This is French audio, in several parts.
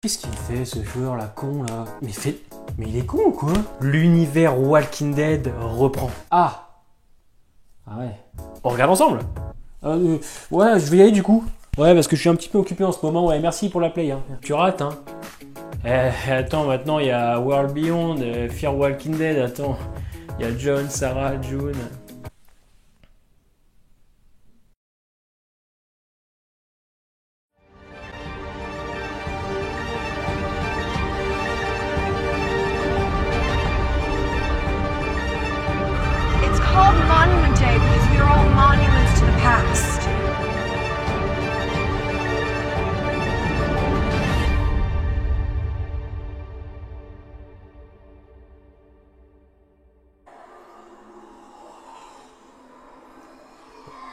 Qu'est-ce qu'il fait ce joueur là, con là? Mais il est con ou quoi? L'univers Walking Dead reprend. Ah ouais. On regarde ensemble. Ouais, je vais y aller du coup. Ouais, parce que je suis un petit peu occupé en ce moment. Ouais, merci pour la play. Hein. Tu rates, hein. Attends, maintenant il y a World Beyond, Fear Walking Dead. Attends, il y a John, Sarah, June. It's called Monument Day because we are all monuments to the past.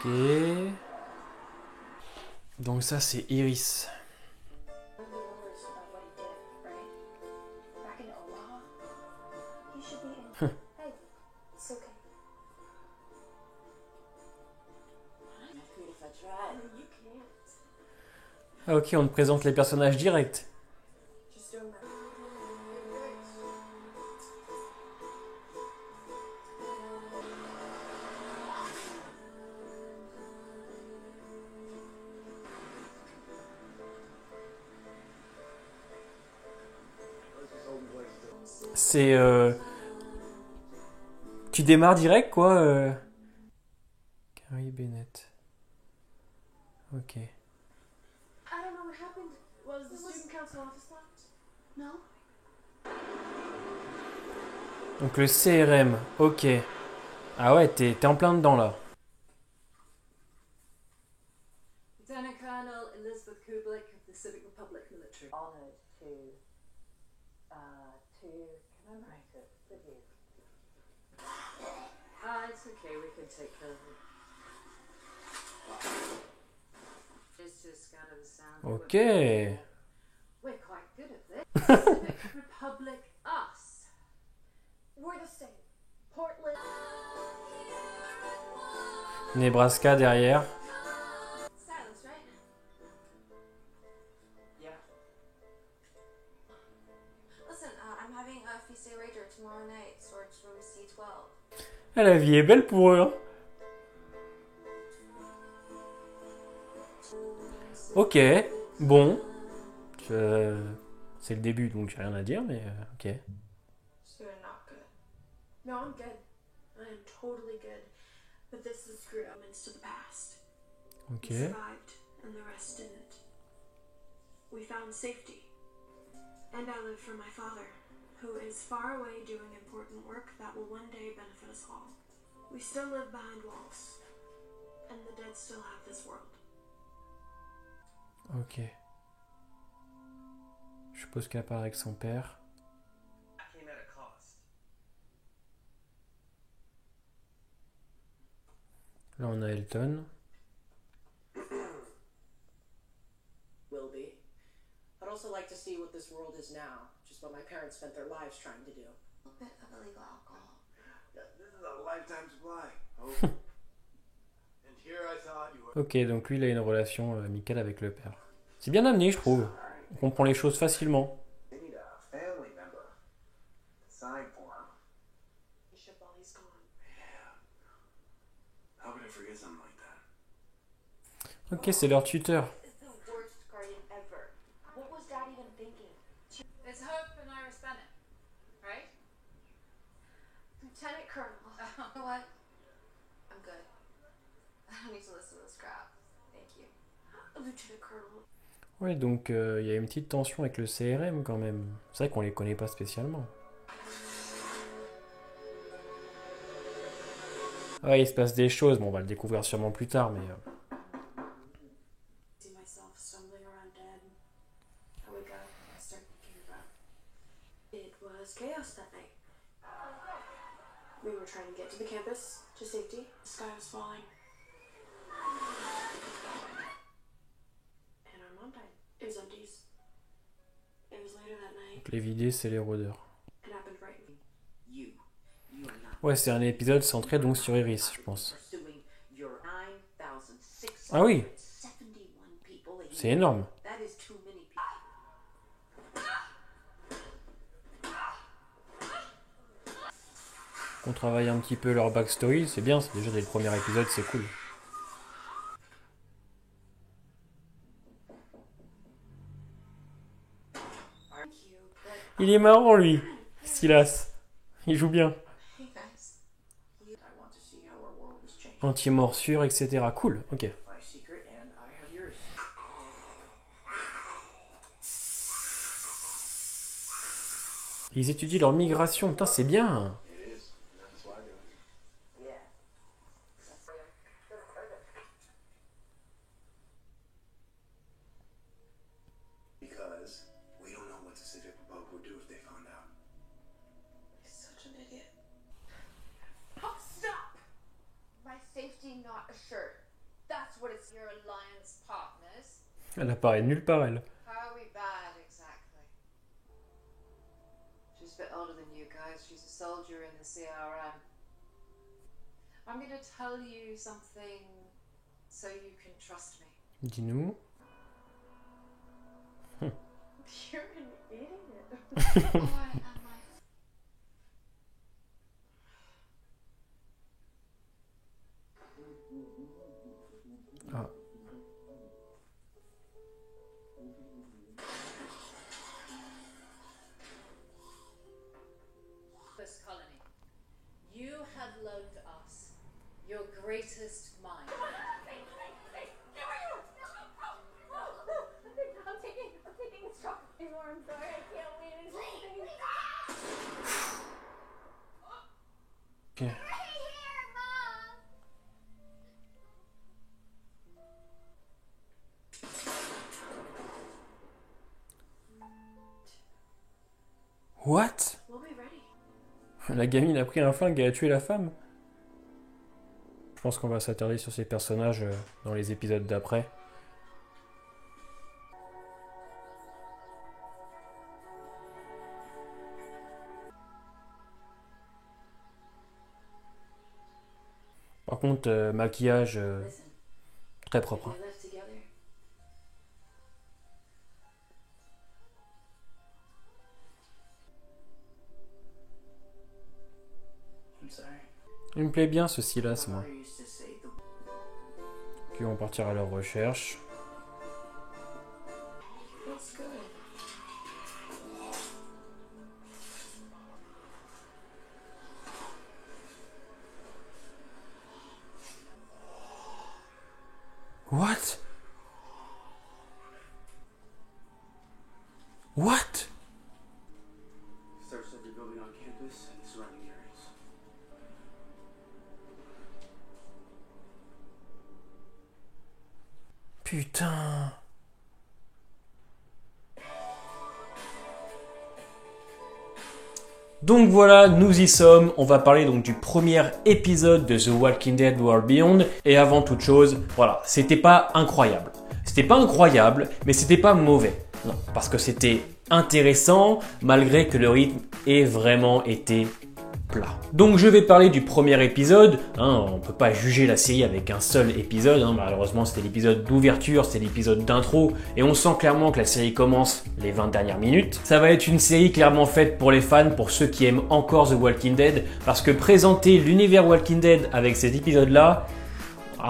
Ok. Donc ça c'est Iris. Ah ok, on te présente les personnages directs. C'est tu démarres direct quoi Carrie Bennett. Ok. I don't know what happened. Was the student council office locked? No. Donc le CRM, ok. Ah ouais, t'es en plein dedans là. Lieutenant Colonel Elizabeth Kubelik of the Civic Republic Military. Honored to commemorate it with you. It's okay, we can take care of it. Just to scatter the sound. Ok. We're quite good at this. Civic Republic us. We're the same. Portland. Nebraska derrière. Silence, right? Yeah. Listen, I'm having a feast day rager tomorrow night, storage room C12. Ah, la vie est belle pour eux. Hein. Ok, bon. C'est le début, donc j'ai rien à dire, mais ok. So you're not good. No, I'm good. I am totally good. But this is screwed up into the past. Ok. We survived, and the rest didn't. We found safety. And I live for my father, who is far away doing important work that will one day benefit us all. We still live behind walls. And the dead still have this world. Ok. Je suppose qu'elle part avec son père. Came at a cost. Là, on a Elton. Will be. I'd also like to see what this world is now, just what my parents spent their lives trying to do. A little bit of illegal alcohol. Yeah, this is a lifetime supply. Oh. And here I thought you were. Ok, donc lui, il a une relation amicale avec le père. C'est bien amené, je trouve. On comprend les choses facilement. They need a family member to sign for him. Bishop while he's gone. How could I forget something like that? Ok, c'est leur tuteur. It's the worst guardian ever. What was Dad even thinking? It's Hope and Iris Bennett, right? Lieutenant Colonel. You know what? I'm good. I don't need to listen to this crap. Thank you. Lieutenant Colonel. Ouais, donc il y a une petite tension avec le CRM quand même. C'est vrai qu'on les connaît pas spécialement. Ouais, il se passe des choses. Bon, on va le découvrir sûrement plus tard, mais... See myself stumbling around dead. I wake up and I start thinking about it was chaos that night. We were trying to get to the campus to safety. The sky was falling. And our mom died. It was empties. It was later that night. Donc les vidés, c'est les rôdeurs. It happened right. You are not Ouais, c'est un épisode centré donc sur Iris, je pense. pursuing your 9,671 Ah oui, people a c'est year. énorme. That is too many people. qu'on travaille un petit peu leur backstory, c'est bien, c'est déjà dès le premier épisode, c'est cool. Il est marrant lui, Silas. Il joue bien. Hey guys. I want to see how our world has changed. Anti-morsure, etc. Cool, ok. My secret and I have yours. Ils étudient leur migration, putain, c'est bien. It is. That's why I do it. Yeah. Because we don't know what the Civic Republic would do if they found out. He's such an idiot. Oh, stop! My safety not assured. That's what it's your alliance partners. Elle apparaît nulle part, elle. How are we bad exactly? She's a bit older than you guys. She's a soldier in the CRM. I'm gonna tell you something so you can trust me. Dis-nous. You're an idiot. Or am I? Ah. This colony. You have loaned us your greatest mind. I'm taking this chocolate anymore. I'm sorry. I can't wait. Ok. What? We'll be ready. La gamine a pris un flingue et a tué la femme? Je pense qu'on va s'attarder sur ces personnages dans les épisodes d'après. Par contre, maquillage Listen, très propre. we live together. I'm sorry. Il me plaît bien ce Silas, My moi. mother used to say the Qui vont partir à leur recherche. That's good. What? What? Search every building on campus and the surrounding areas. Putain. Donc voilà, nous y sommes. On va parler donc du premier épisode de The Walking Dead World Beyond. Et avant toute chose, voilà, c'était pas incroyable. C'était pas incroyable, mais c'était pas mauvais. Non, parce que c'était intéressant, malgré que le rythme ait vraiment été plat. Donc je vais parler du premier épisode. On peut pas juger la série avec un seul épisode. Malheureusement, c'était l'épisode d'ouverture, c'était l'épisode d'intro. Et on sent clairement que la série commence les 20 dernières minutes. Ça va être une série clairement faite pour les fans, pour ceux qui aiment encore The Walking Dead. Parce que présenter l'univers Walking Dead avec cet épisode-là,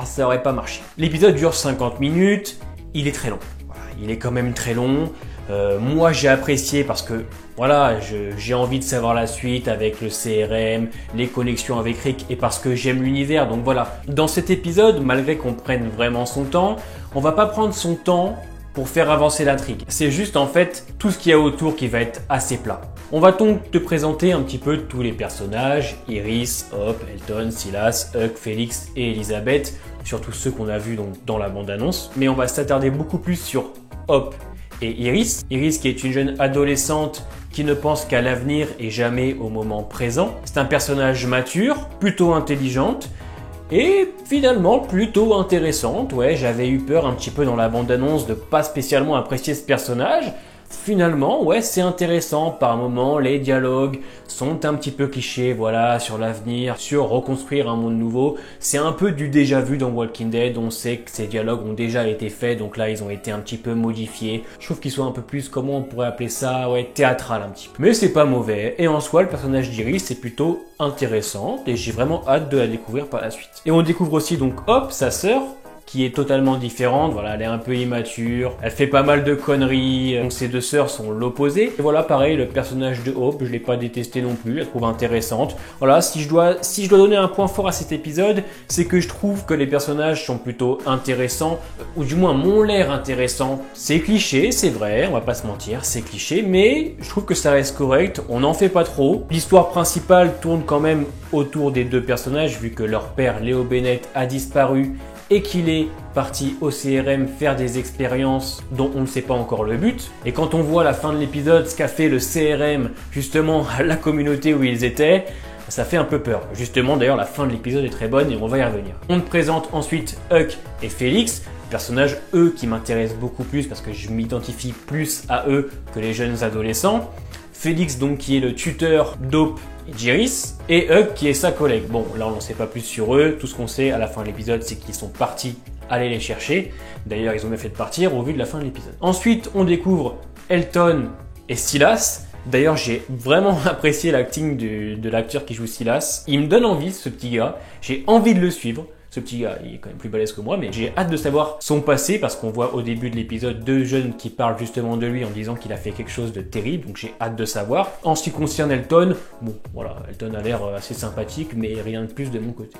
ça aurait pas marché. L'épisode dure 50 minutes. Il est très long. Voilà, il est quand même très long. Moi j'ai apprécié parce que voilà, j'ai envie de savoir la suite avec le CRM, les connexions avec Rick et parce que j'aime l'univers. Donc voilà, dans cet épisode, malgré qu'on prenne vraiment son temps, on va pas prendre son temps pour faire avancer l'intrigue. C'est juste en fait tout ce qu'il y a autour qui va être assez plat. On va donc te présenter un petit peu tous les personnages, Iris, Hop, Elton, Silas, Huck, Félix et Elizabeth, surtout ceux qu'on a vus donc dans la bande-annonce. Mais on va s'attarder beaucoup plus sur Hop et Iris. Iris qui est une jeune adolescente qui ne pense qu'à l'avenir et jamais au moment présent. C'est un personnage mature, plutôt intelligente et finalement plutôt intéressante. Ouais, j'avais eu peur un petit peu dans la bande-annonce de pas spécialement apprécier ce personnage. Finalement, ouais, c'est intéressant. Par moments, les dialogues sont un petit peu clichés, voilà, sur l'avenir, sur reconstruire un monde nouveau. C'est un peu du déjà vu dans Walking Dead. On sait que ces dialogues ont déjà été faits, donc là, ils ont été un petit peu modifiés. Je trouve qu'ils sont un peu plus, comment on pourrait appeler ça, ouais, théâtral un petit peu. Mais c'est pas mauvais. Et en soi, le personnage d'Iris, c'est plutôt intéressant et j'ai vraiment hâte de la découvrir par la suite. Et on découvre aussi donc Hope, sa sœur, qui est totalement différente, voilà, elle est un peu immature, elle fait pas mal de conneries, donc ses deux sœurs sont l'opposé. Et voilà, pareil, le personnage de Hope, je l'ai pas détesté non plus, je la trouve intéressante. Voilà, si je dois donner un point fort à cet épisode, c'est que je trouve que les personnages sont plutôt intéressants, ou du moins m'ont l'air intéressants. C'est cliché, c'est vrai, on va pas se mentir, c'est cliché, mais je trouve que ça reste correct, on n'en fait pas trop. L'histoire principale tourne quand même autour des deux personnages, vu que leur père, Leo Bennett, a disparu, et qu'il est parti au CRM faire des expériences dont on ne sait pas encore le but. Et quand on voit à la fin de l'épisode ce qu'a fait le CRM justement à la communauté où ils étaient, ça fait un peu peur. Justement, d'ailleurs, la fin de l'épisode est très bonne et on va y revenir. On te présente ensuite Huck et Félix, personnages, eux, qui m'intéressent beaucoup plus parce que je m'identifie plus à eux que les jeunes adolescents. Félix, donc, qui est le tuteur d'Hope et d'Iris, et Huck, qui est sa collègue. Bon, là, on n'en sait pas plus sur eux. Tout ce qu'on sait à la fin de l'épisode, c'est qu'ils sont partis aller les chercher. D'ailleurs, ils ont bien fait de partir au vu de la fin de l'épisode. Ensuite, on découvre Elton et Silas. D'ailleurs, j'ai vraiment apprécié l'acting de l'acteur qui joue Silas. Il me donne envie, ce petit gars. J'ai envie de le suivre. Ce petit gars, il est quand même plus balèze que moi, mais j'ai hâte de savoir son passé parce qu'on voit au début de l'épisode deux jeunes qui parlent justement de lui en disant qu'il a fait quelque chose de terrible, donc j'ai hâte de savoir. En ce qui concerne Elton, bon, voilà, Elton a l'air assez sympathique, mais rien de plus de mon côté.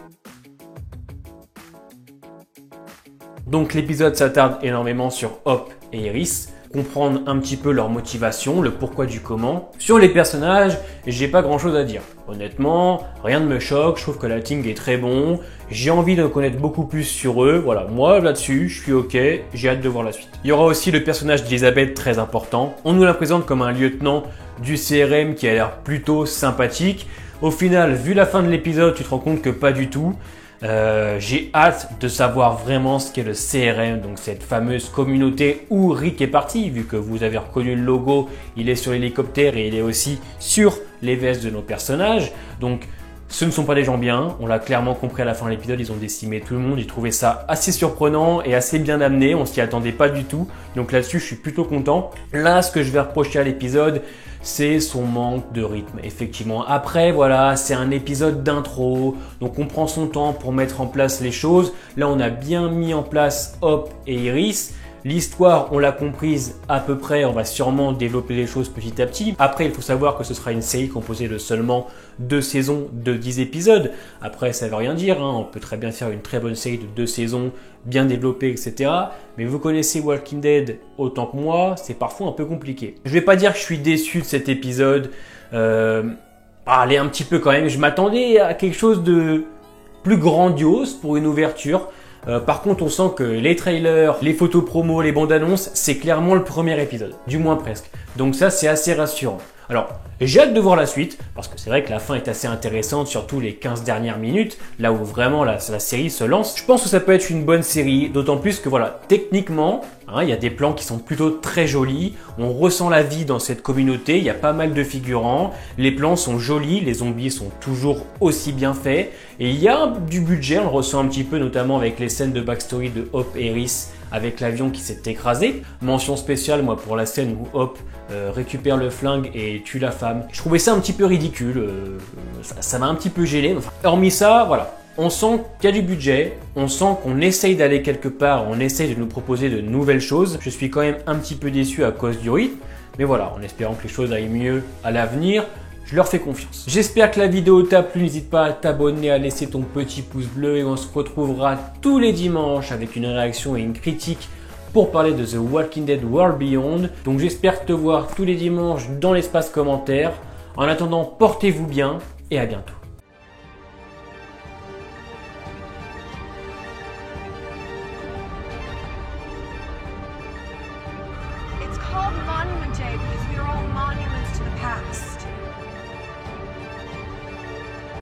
Donc l'épisode s'attarde énormément sur Hope et Iris, comprendre un petit peu leur motivation, le pourquoi du comment. Sur les personnages, j'ai pas grand chose à dire. Honnêtement, rien ne me choque, je trouve que l'acting est très bon, j'ai envie de connaître beaucoup plus sur eux, voilà, moi là-dessus, je suis ok, j'ai hâte de voir la suite. Il y aura aussi le personnage d'Elizabeth, très important. On nous la présente comme un lieutenant du CRM qui a l'air plutôt sympathique. Au final, vu la fin de l'épisode, tu te rends compte que pas du tout. J'ai hâte de savoir vraiment ce qu'est le CRM, donc cette fameuse communauté où Rick est parti, vu que vous avez reconnu le logo, il est sur l'hélicoptère et il est aussi sur les vestes de nos personnages. Donc ce ne sont pas des gens bien, on l'a clairement compris à la fin de l'épisode, ils ont décimé tout le monde, ils trouvaient ça assez surprenant et assez bien amené, on s'y attendait pas du tout, donc là-dessus je suis plutôt content. Là, ce que je vais reprocher à l'épisode, c'est son manque de rythme, effectivement. Après, voilà, c'est un épisode d'intro, donc on prend son temps pour mettre en place les choses. Là, on a bien mis en place Hope et Iris. L'histoire, on l'a comprise à peu près, on va sûrement développer les choses petit à petit. Après, il faut savoir que ce sera une série composée de seulement 2 saisons de 10 épisodes. Après, ça veut rien dire, hein. On peut très bien faire une très bonne série de 2 saisons, bien développée, etc. Mais vous connaissez Walking Dead autant que moi, c'est parfois un peu compliqué. Je vais pas dire que je suis déçu de cet épisode, allez, un petit peu quand même. Je m'attendais à quelque chose de plus grandiose pour une ouverture. Par contre, on sent que les trailers, les photos promo, les bandes annonces, c'est clairement le premier épisode, du moins presque. Donc ça, c'est assez rassurant. Alors, j'ai hâte de voir la suite, parce que c'est vrai que la fin est assez intéressante, surtout les 15 dernières minutes, là où vraiment la série se lance. Je pense que ça peut être une bonne série, d'autant plus que voilà, techniquement, il y a des plans qui sont plutôt très jolis, on ressent la vie dans cette communauté, il y a pas mal de figurants, les plans sont jolis, les zombies sont toujours aussi bien faits, et il y a du budget, on le ressent un petit peu, notamment avec les scènes de backstory de Hope et Iris, avec l'avion qui s'est écrasé. Mention spéciale, moi, pour la scène où Hope récupère le flingue et tue la femme. Je trouvais ça un petit peu ridicule, ça m'a un petit peu gêné. Enfin, hormis ça, voilà. On sent qu'il y a du budget, on sent qu'on essaye d'aller quelque part, on essaye de nous proposer de nouvelles choses. Je suis quand même un petit peu déçu à cause du rythme, mais voilà, en espérant que les choses aillent mieux à l'avenir. Je leur fais confiance. J'espère que la vidéo t'a plu. N'hésite pas à t'abonner, à laisser ton petit pouce bleu et on se retrouvera tous les dimanches avec une réaction et une critique pour parler de The Walking Dead World Beyond. Donc j'espère te voir tous les dimanches dans l'espace commentaire. En attendant, portez-vous bien et à bientôt. It's called Monument Day because we are all monuments to the past.